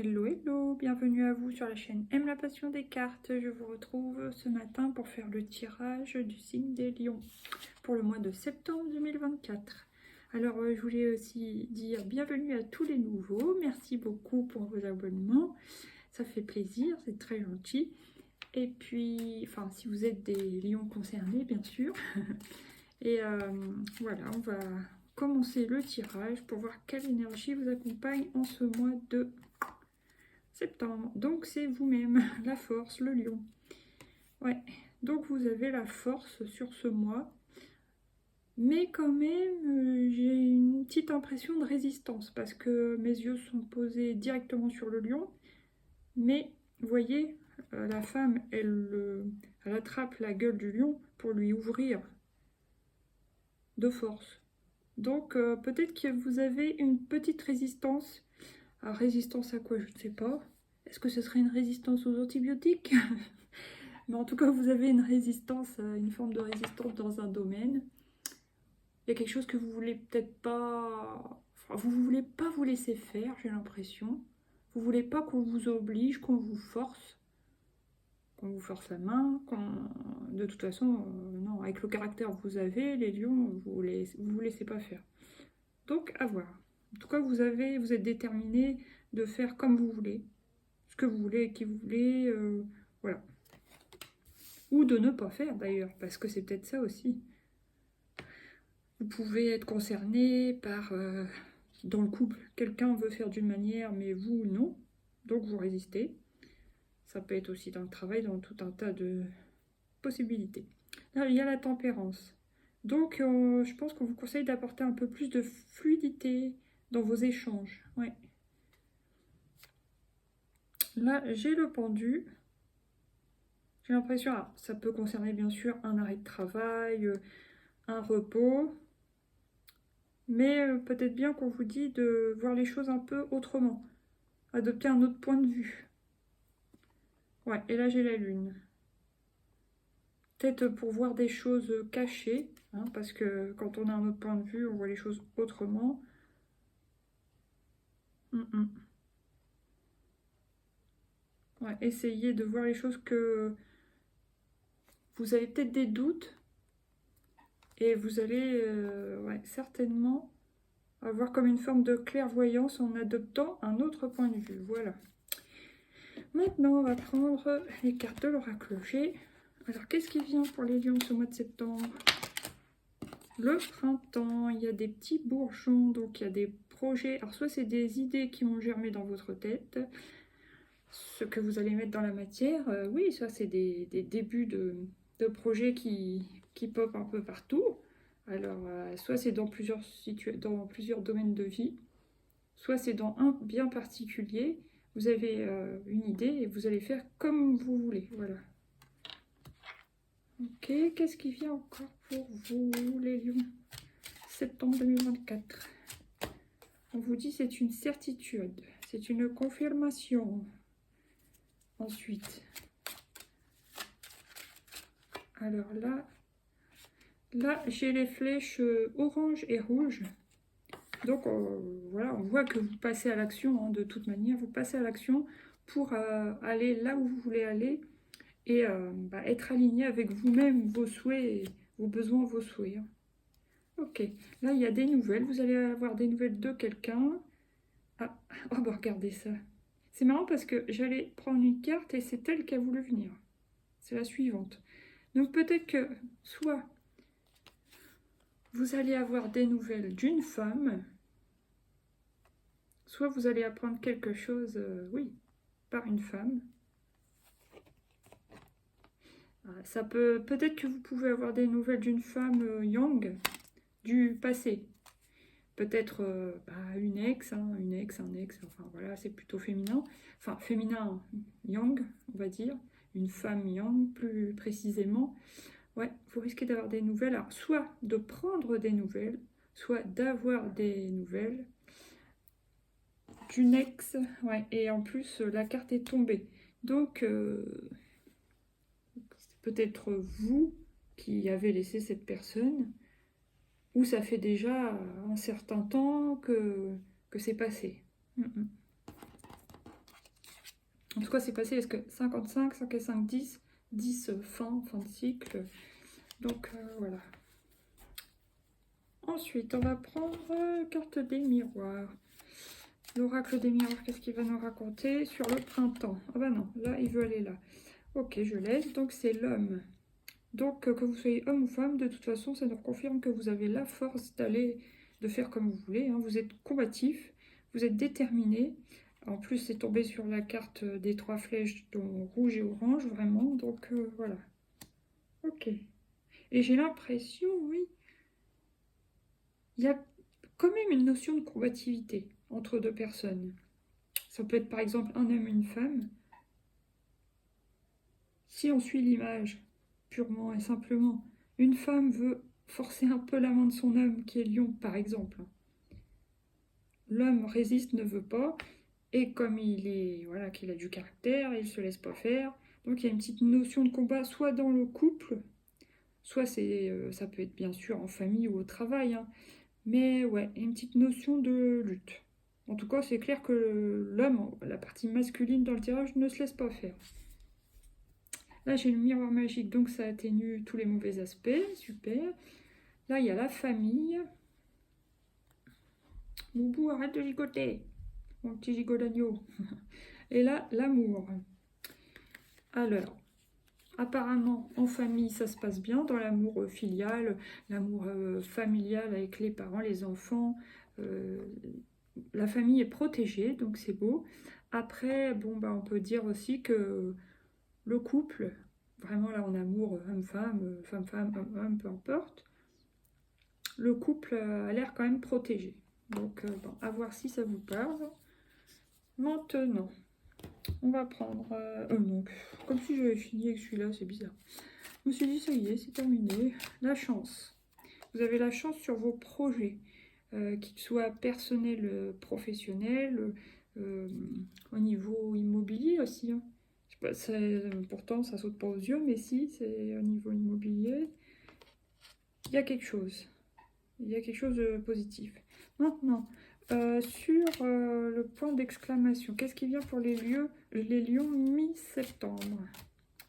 Hello, hello, bienvenue à vous sur la chaîne Aime la passion des cartes. Je vous retrouve ce matin pour faire le tirage du signe des lions pour le mois de septembre 2024. Alors, je voulais aussi dire bienvenue à tous les nouveaux. Merci beaucoup pour vos abonnements. Ça fait plaisir, c'est très gentil. Et puis, enfin, si vous êtes des lions concernés, bien sûr. Et voilà, on va commencer le tirage pour voir quelle énergie vous accompagne en ce mois de septembre. Donc c'est vous-même, la force, le lion. Ouais, donc vous avez la force sur ce mois. Mais quand même, j'ai une petite impression de résistance parce que mes yeux sont posés directement sur le lion. Mais vous voyez, la femme, elle attrape la gueule du lion pour lui ouvrir de force. Donc peut-être que vous avez une petite résistance. Alors, résistance à quoi? Je ne sais pas. Est-ce que ce serait une résistance aux antibiotiques? Mais en tout cas, vous avez une résistance, une forme de résistance dans un domaine. Il y a quelque chose que vous voulez peut-être pas... Enfin, vous voulez pas vous laisser faire, j'ai l'impression. Vous voulez pas qu'on vous oblige, qu'on vous force la main. De toute façon, non, avec le caractère que vous avez, les lions, vous vous laissez pas faire. Donc, à voir. En tout cas, vous êtes déterminé de faire comme vous voulez, ce que vous voulez et qui vous voulez, voilà. Ou de ne pas faire d'ailleurs, parce que c'est peut-être ça aussi. Vous pouvez être concerné par, dans le couple, quelqu'un veut faire d'une manière, mais vous non, donc vous résistez. Ça peut être aussi dans le travail, dans tout un tas de possibilités. Là, il y a la tempérance. Donc, je pense qu'on vous conseille d'apporter un peu plus de fluidité dans vos échanges. Ouais. Là, j'ai le pendu. J'ai l'impression, ça peut concerner bien sûr un arrêt de travail, un repos, mais peut-être bien qu'on vous dit de voir les choses un peu autrement, adopter un autre point de vue. Ouais, et là j'ai la lune. Peut-être pour voir des choses cachées, hein, parce que quand on a un autre point de vue, on voit les choses autrement. Ouais, essayez de voir les choses que vous avez peut-être des doutes, et vous allez ouais, certainement avoir comme une forme de clairvoyance en adoptant un autre point de vue. Voilà. Maintenant, on va prendre les cartes de l'oracle G. Alors, qu'est-ce qui vient pour les lions ce mois de septembre? Le printemps, il y a des petits bourgeons, donc il y a des projets. Alors, soit c'est des idées qui vont germer dans votre tête, ce que vous allez mettre dans la matière. Oui, ça, c'est des débuts de projets qui popent un peu partout. Alors, soit c'est dans plusieurs domaines de vie, soit c'est dans un bien particulier. Vous avez une idée et vous allez faire comme vous voulez. Voilà. Ok, qu'est-ce qui vient encore pour vous, les lions? Septembre 2024. On vous dit c'est une certitude, c'est une confirmation. Ensuite, alors là j'ai les flèches orange et rouge. Donc voilà, on voit que vous passez à l'action, hein, de toute manière, vous passez à l'action pour aller là où vous voulez aller et être aligné avec vous-même, vos souhaits, vos besoins, vos souhaits. Hein. Ok, là il y a des nouvelles, vous allez avoir des nouvelles de quelqu'un. Ah, oh bah regardez ça. C'est marrant parce que j'allais prendre une carte et c'est elle qui a voulu venir. C'est la suivante. Donc peut-être que soit vous allez avoir des nouvelles d'une femme, soit vous allez apprendre quelque chose, oui, par une femme. Ça peut-être que vous pouvez avoir des nouvelles d'une femme yang du passé. Peut-être une ex, un ex, enfin voilà, c'est plutôt féminin. Enfin, féminin yang, on va dire. Une femme yang, plus précisément. Ouais, vous risquez d'avoir des nouvelles. Alors, soit de prendre des nouvelles, soit d'avoir des nouvelles d'une ex. Ouais, et en plus, la carte est tombée. Donc, c'est peut-être vous qui avez laissé cette personne, ou ça fait déjà un certain temps que c'est passé. En tout cas, c'est passé, parce que 55, 5 et 5, 10, 10 fin de cycle. Donc, voilà. Ensuite, on va prendre carte des miroirs. L'oracle des miroirs, qu'est-ce qu'il va nous raconter sur le printemps? Ah bah non, là, il veut aller là. Ok, je laisse. Donc, c'est l'homme. Donc, que vous soyez homme ou femme, de toute façon, ça nous confirme que vous avez la force d'aller, de faire comme vous voulez. Hein. Vous êtes combatif, vous êtes déterminé. En plus, c'est tombé sur la carte des 3 flèches, dont rouge et orange, vraiment. Donc, voilà. Ok. Et j'ai l'impression, oui, il y a quand même une notion de combativité entre deux personnes. Ça peut être par exemple un homme et une femme. Si on suit l'image purement et simplement, une femme veut forcer un peu la main de son homme qui est lion par exemple. L'homme résiste, ne veut pas, et comme il est voilà qu'il a du caractère, il se laisse pas faire. Donc il y a une petite notion de combat, soit dans le couple, soit ça peut être bien sûr en famille ou au travail, hein. Mais ouais, une petite notion de lutte. En tout cas, c'est clair que l'homme, la partie masculine dans le tirage, ne se laisse pas faire. Là, j'ai le miroir magique, donc ça atténue tous les mauvais aspects. Super. Là, il y a la famille. Boubou, arrête de gigoter. Mon petit gigot d'agneau. Et là, l'amour. Alors, apparemment, en famille, ça se passe bien. Dans l'amour filial, l'amour familial avec les parents, les enfants. La famille est protégée, donc c'est beau. Après, bon, bah, on peut dire aussi que le couple, vraiment là en amour, homme-femme, femme-femme, homme-homme, peu importe, le couple a l'air quand même protégé. Donc, bon, à voir si ça vous parle. Maintenant, on va prendre... donc, comme si j'avais fini avec celui-là, c'est bizarre. Je me suis dit, ça y est, c'est terminé. La chance. Vous avez la chance sur vos projets, qu'ils soient personnels, professionnels, au niveau immobilier aussi. Hein. Je sais pas, pourtant, ça saute pas aux yeux, mais si, c'est au niveau immobilier. Il y a quelque chose. Il y a quelque chose de positif. Maintenant, sur le point d'exclamation, qu'est-ce qui vient pour les lions mi-septembre?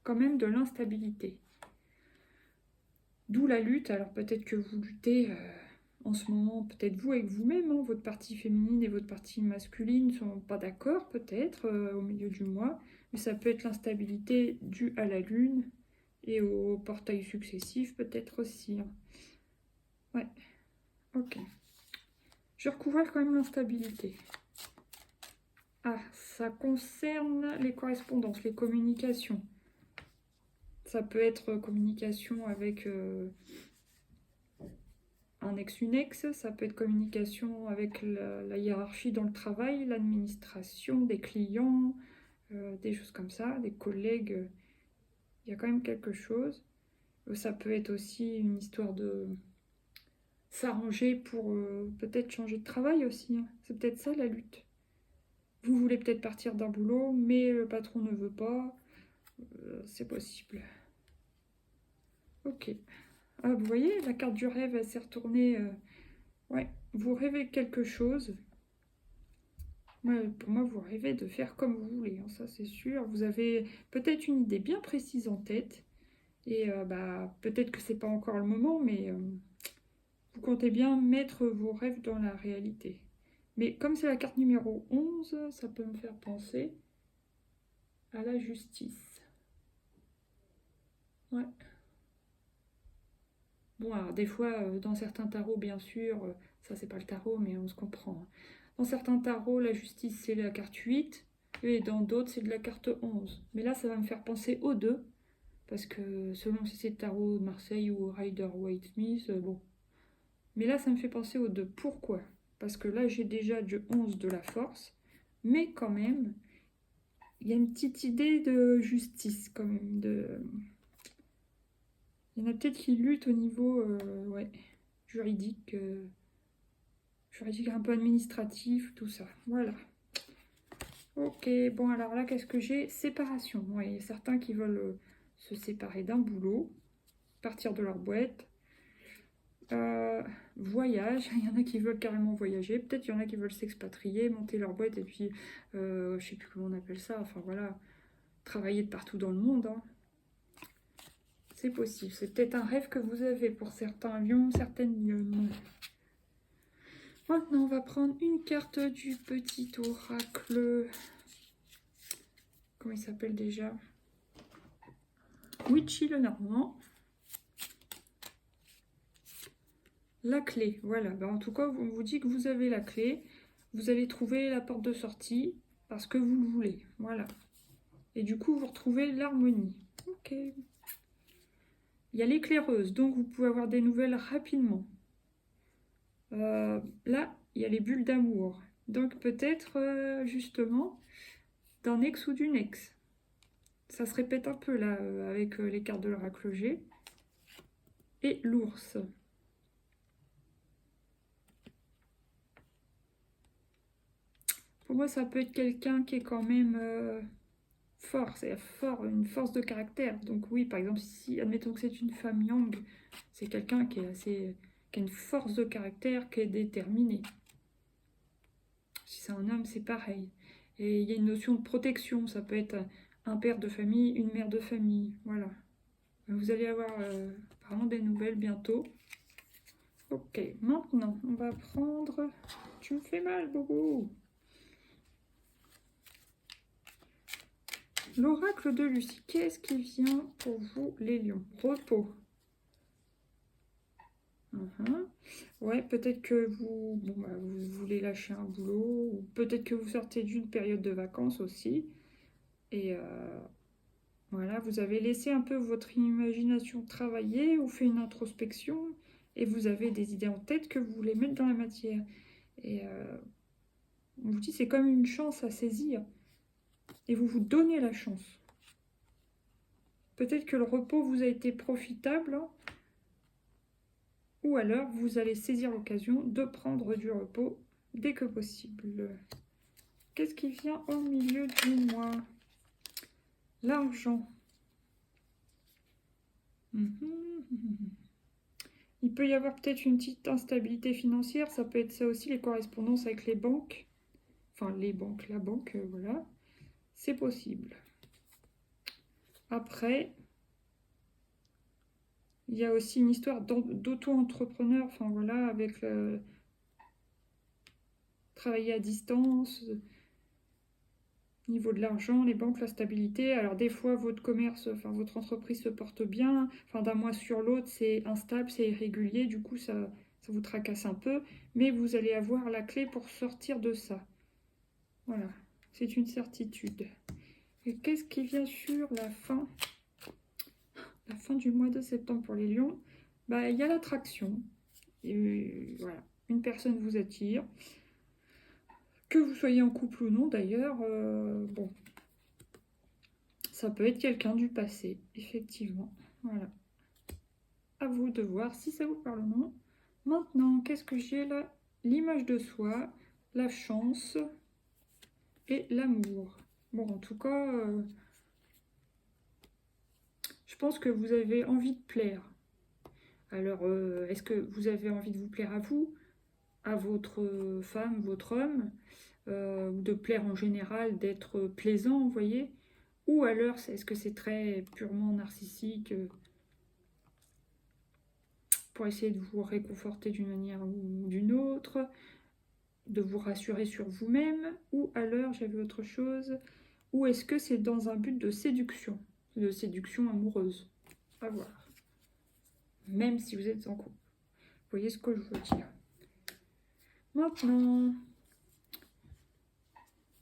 Quand même de l'instabilité. D'où la lutte. Alors peut-être que vous luttez en ce moment, peut-être vous avec vous-même, hein, votre partie féminine et votre partie masculine ne sont pas d'accord, peut-être, au milieu du mois. Mais ça peut être l'instabilité due à la lune et aux portails successifs, peut-être aussi. Hein. Ouais, ok. Je recouvre quand même l'instabilité. Ah, ça concerne les correspondances, les communications. Ça peut être communication avec un ex, une ex, ça peut être communication avec la hiérarchie dans le travail, l'administration, des clients, des choses comme ça, des collègues. Il y a quand même quelque chose. Ça peut être aussi une histoire de s'arranger pour peut-être changer de travail aussi. Hein. C'est peut-être ça la lutte. Vous voulez peut-être partir d'un boulot, mais le patron ne veut pas. C'est possible. Ok. Ah, vous voyez, la carte du rêve, elle s'est retournée. Ouais, vous rêvez quelque chose. Ouais, pour moi, vous rêvez de faire comme vous voulez, hein, ça c'est sûr. Vous avez peut-être une idée bien précise en tête. Et bah, peut-être que c'est pas encore le moment, mais vous comptez bien mettre vos rêves dans la réalité. Mais comme c'est la carte numéro 11, ça peut me faire penser à la justice. Ouais. Bon, alors des fois, dans certains tarots, bien sûr, ça c'est pas le tarot, mais on se comprend. Hein. Dans certains tarots, la justice c'est la carte 8, et dans d'autres c'est de la carte 11. Mais là, ça va me faire penser aux deux, parce que selon si c'est le tarot de Marseille ou Rider Waite Smith, bon. Mais là, ça me fait penser aux deux. Pourquoi? Parce que là, j'ai déjà du 11 de la force, mais quand même, il y a une petite idée de justice, quand même, il y en a peut-être qui luttent au niveau ouais, juridique, juridique un peu administratif, tout ça. Voilà. Ok, bon alors là, qu'est-ce que j'ai? Séparation. Ouais, il y a certains qui veulent se séparer d'un boulot, partir de leur boîte. Voyage, il y en a qui veulent carrément voyager, peut-être il y en a qui veulent s'expatrier, monter leur boîte et puis, je sais plus comment on appelle ça, enfin voilà, travailler de partout dans le monde, hein. C'est possible, c'est peut-être un rêve que vous avez pour certains lions, certaines lionnes. Maintenant, on va prendre une carte du petit oracle. Comment il s'appelle déjà? Witchy le Normand. La clé, voilà. Ben, en tout cas, on vous dit que vous avez la clé. Vous allez trouver la porte de sortie parce que vous le voulez. Voilà. Et du coup, vous retrouvez l'harmonie. Ok. Il y a l'éclaireuse, donc vous pouvez avoir des nouvelles rapidement. Là, il y a les bulles d'amour. Donc peut-être, justement, d'un ex ou d'une ex. Ça se répète un peu là, avec les cartes de l'oracle G. Et l'ours. Pour moi, ça peut être quelqu'un qui est quand même fort, c'est fort, une force de caractère. Donc oui, par exemple, si admettons que c'est une femme yang, c'est quelqu'un qui est assez, qui a une force de caractère, qui est déterminé. Si c'est un homme, c'est pareil. Et il y a une notion de protection. Ça peut être un père de famille, une mère de famille. Voilà. Vous allez avoir apparemment des nouvelles bientôt. Ok, maintenant, on va prendre... Tu me fais mal, Bobo. L'oracle de Lucie. Qu'est-ce qui vient pour vous, les lions? Repos. Ouais, peut-être que vous, bon, bah, vous voulez lâcher un boulot, ou peut-être que vous sortez d'une période de vacances aussi. Et voilà, vous avez laissé un peu votre imagination travailler, ou fait une introspection, et vous avez des idées en tête que vous voulez mettre dans la matière. Et on vous dit, c'est comme une chance à saisir, et vous vous donnez la chance. Peut-être que le repos vous a été profitable, hein, ou alors vous allez saisir l'occasion de prendre du repos dès que possible. Qu'est-ce qui vient au milieu du mois? L'argent. Il peut y avoir peut-être une petite instabilité financière, ça peut être ça aussi, les correspondances avec les banques. Enfin, les banques, la banque, voilà. C'est possible. Après, il y a aussi une histoire d'auto-entrepreneur, enfin voilà, avec travailler à distance, niveau de l'argent, les banques, la stabilité. Alors des fois, votre commerce, enfin votre entreprise se porte bien, enfin d'un mois sur l'autre, c'est instable, c'est irrégulier, du coup ça vous tracasse un peu, mais vous allez avoir la clé pour sortir de ça. Voilà, c'est une certitude. Et qu'est-ce qui vient sur la fin du mois de septembre pour les lions? Bah, il y a l'attraction. Et voilà, une personne vous attire. Que vous soyez en couple ou non d'ailleurs, bon, ça peut être quelqu'un du passé, effectivement. Voilà. À vous de voir si ça vous parle ou non. Maintenant, qu'est-ce que j'ai là? L'image de soi, la chance et l'amour. Bon, en tout cas, je pense que vous avez envie de plaire. Alors, est-ce que vous avez envie de vous plaire à vous, à votre femme, votre homme, ou de plaire en général, d'être plaisant, vous voyez? Ou alors, est-ce que c'est très purement narcissique pour essayer de vous réconforter d'une manière ou d'une autre, de vous rassurer sur vous-même, ou alors, j'avais autre chose, ou est-ce que c'est dans un but de séduction amoureuse? À voir. Même si vous êtes en couple. Vous voyez ce que je veux dire. Maintenant,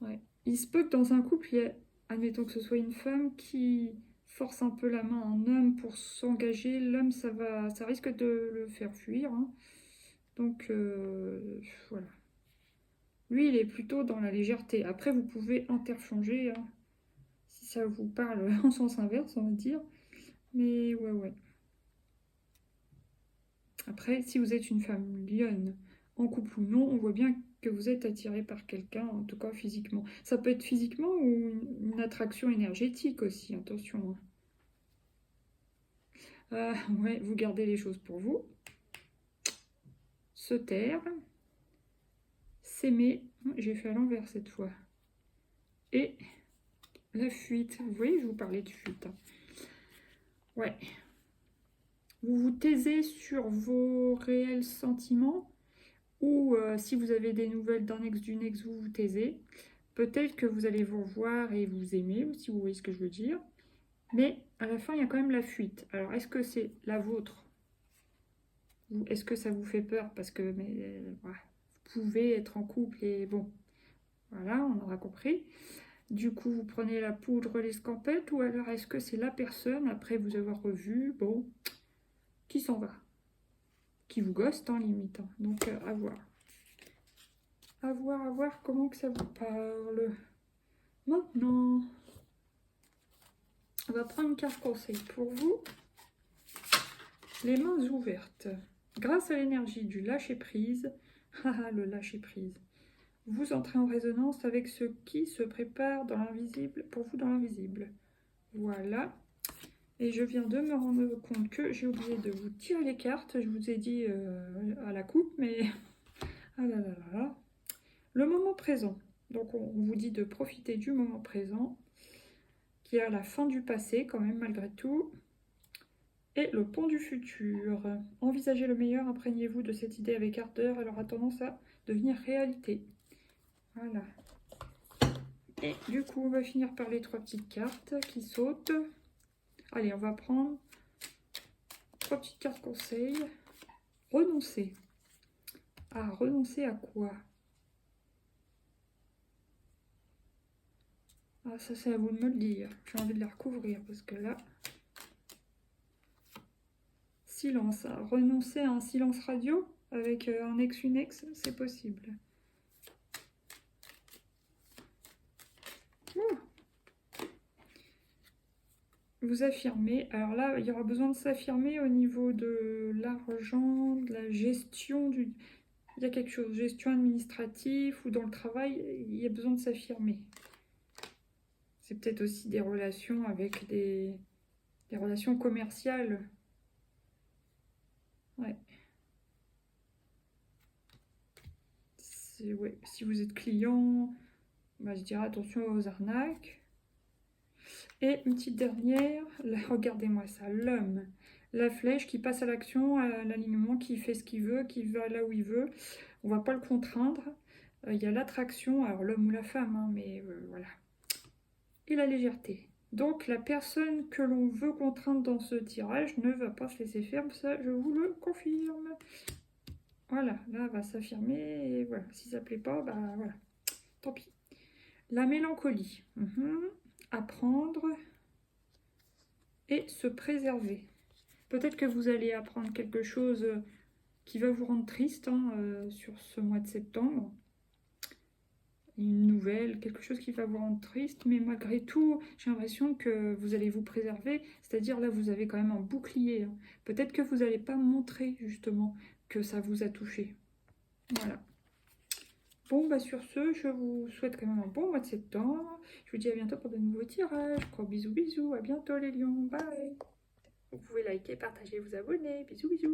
ouais. Il se peut que dans un couple, il y ait, admettons que ce soit une femme qui force un peu la main à un homme pour s'engager. L'homme, ça risque de le faire fuir, hein. Donc, voilà. Lui, il est plutôt dans la légèreté. Après, vous pouvez interchanger, hein, si ça vous parle en sens inverse, on va dire. Mais ouais. Après, si vous êtes une femme lionne, en couple ou non, on voit bien que vous êtes attiré par quelqu'un, en tout cas physiquement. Ça peut être physiquement ou une attraction énergétique aussi, attention, hein. Ouais, vous gardez les choses pour vous. se taire, s'aimer, j'ai fait à l'envers cette fois, et la fuite. Vous voyez, je vous parlais de fuite. Ouais. Vous vous taisez sur vos réels sentiments, ou si vous avez des nouvelles d'un ex, d'une ex, vous vous taisez. Peut-être que vous allez vous revoir et vous aimer, si vous voyez ce que je veux dire. Mais à la fin, il y a quand même la fuite. Alors, est-ce que c'est la vôtre? Ou est-ce que ça vous fait peur? Parce que voilà, vous pouvez être en couple et bon, voilà, on aura compris. Du coup, vous prenez la poudre, l'escampette, ou alors est-ce que c'est la personne, après vous avoir revu, bon, qui s'en va? Qui vous ghost, en limite. Hein. Donc, à voir. À voir comment que ça vous parle. Maintenant, on va prendre une carte conseil pour vous. Les mains ouvertes. Grâce à l'énergie du lâcher-prise, le lâcher-prise, vous entrez en résonance avec ce qui se prépare dans l'invisible, pour vous dans l'invisible. Voilà. Et je viens de me rendre compte que j'ai oublié de vous tirer les cartes. Je vous ai dit à la coupe, mais... ah là là là là. Le moment présent. Donc on vous dit de profiter du moment présent, qui est à la fin du passé quand même malgré tout. Et le pont du futur. Envisagez le meilleur, imprégnez-vous de cette idée avec ardeur, elle aura tendance à devenir réalité. Voilà. Et du coup, on va finir par les 3 petites cartes qui sautent. Allez, on va prendre 3 petites cartes conseils. Renoncer. Ah, renoncer à quoi? Ah, ça c'est à vous de me le dire. J'ai envie de la recouvrir parce que là... Silence. Renoncer à un silence radio avec un ex, une ex, c'est possible. Vous affirmez. Alors là, il y aura besoin de s'affirmer au niveau de l'argent, de la gestion du... Il y a quelque chose, gestion administrative ou dans le travail, il y a besoin de s'affirmer. C'est peut-être aussi des relations avec des relations commerciales. Ouais. Ouais. Si vous êtes client, bah, je dirais attention aux arnaques. Et une petite dernière, là, regardez-moi ça, l'homme. La flèche qui passe à l'action, à l'alignement, qui fait ce qu'il veut, qui va là où il veut. On ne va pas le contraindre. Il y a l'attraction, alors l'homme ou la femme, hein, mais voilà. Et la légèreté. Donc la personne que l'on veut contraindre dans ce tirage ne va pas se laisser faire, ça je vous le confirme. Voilà, là elle va s'affirmer, et voilà, si ça ne plaît pas, bah voilà, tant pis. La mélancolie, apprendre et se préserver. Peut-être que vous allez apprendre quelque chose qui va vous rendre triste sur ce mois de septembre. Une nouvelle, quelque chose qui va vous rendre triste, mais malgré tout, j'ai l'impression que vous allez vous préserver, c'est-à-dire là, vous avez quand même un bouclier. Hein. Peut-être que vous n'allez pas montrer, justement, que ça vous a touché. Voilà. Bon, bah sur ce, je vous souhaite quand même un bon mois de septembre. Je vous dis à bientôt pour de nouveaux tirages. Gros bisous, bisous. À bientôt les lions. Bye. Vous pouvez liker, partager, vous abonner. Bisous, bisous.